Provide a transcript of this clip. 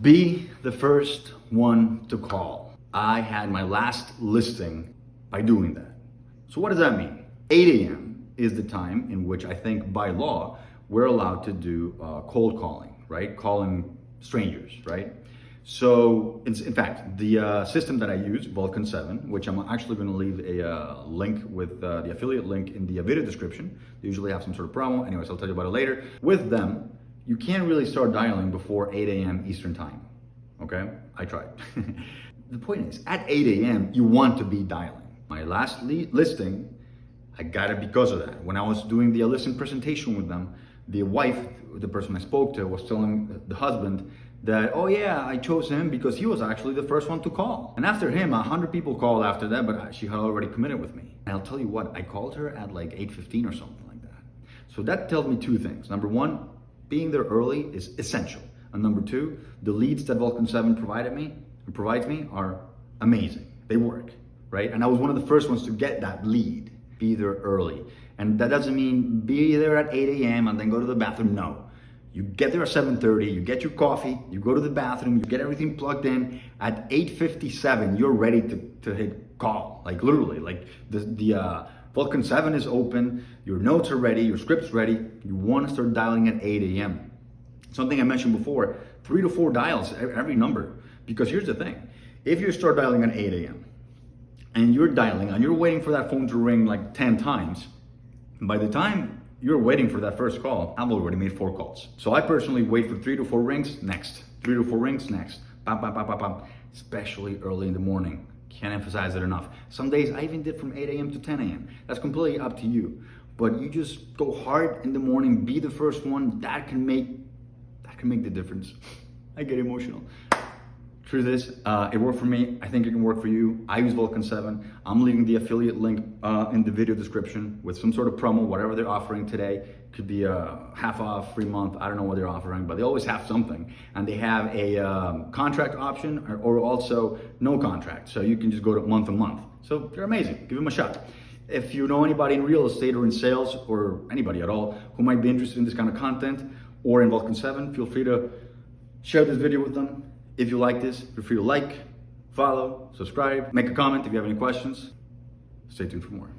Be the first one to call. I had my last listing by doing that. So what does that mean? 8 a.m. is the time in which I think by law, we're allowed to do cold calling, right? Calling strangers, right? So in fact, the system that I use, Vulcan 7, which I'm actually going to leave a link with the affiliate link in the video description. They usually have some sort of promo. Anyways, I'll tell you about it later. With them, you can't really start dialing before 8 a.m. Eastern time. Okay? I tried. The point is, at 8 a.m., you want to be dialing. My last listing, I got it because of that. When I was doing the listing presentation with them, the wife, the person I spoke to, was telling the husband that, oh yeah, I chose him because he was actually the first one to call. And after him, 100 people called after that, but she had already committed with me. And I'll tell you what, I called her at like 8:15 or something like that. So that tells me two things. Number one, being there early is essential. And number two, the leads that Vulcan 7 provides me are amazing. They work, right? And I was one of the first ones to get that lead. Be there early. And that doesn't mean be there at 8 a.m. and then go to the bathroom. No. You get there at 7:30, you get your coffee, you go to the bathroom, you get everything plugged in. At 8:57, you're ready to hit call. Like literally, like the Vulcan 7 is open, your notes are ready, your script's ready. You want to start dialing at 8 a.m. Something I mentioned before, 3 to 4 dials every number. Because here's the thing, if you start dialing at 8 a.m. and you're dialing and you're waiting for that phone to ring like 10 times, by the time you're waiting for that first call, I've already made 4 calls. So I personally wait for 3 to 4 rings, next. 3 to 4 rings, next. Bam, bam, bam, bam, bam. Especially early in the morning. Can't emphasize it enough. Some days I even did from 8 a.m. to 10 a.m. That's completely up to you. But you just go hard in the morning, be the first one. That can make the difference. I get emotional. Truth is, it worked for me. I think it can work for you. I use Vulcan 7. I'm leaving the affiliate link in the video description with some sort of promo, whatever they're offering today. Could be a half off, free month. I don't know what they're offering, but they always have something. And they have a contract option or also no contract. So you can just go to month to month. So they're amazing. Give them a shot. If you know anybody in real estate or in sales or anybody at all who might be interested in this kind of content or in Vulcan 7, feel free to share this video with them. If you like this, feel free to like, follow, subscribe, make a comment if you have any questions. Stay tuned for more.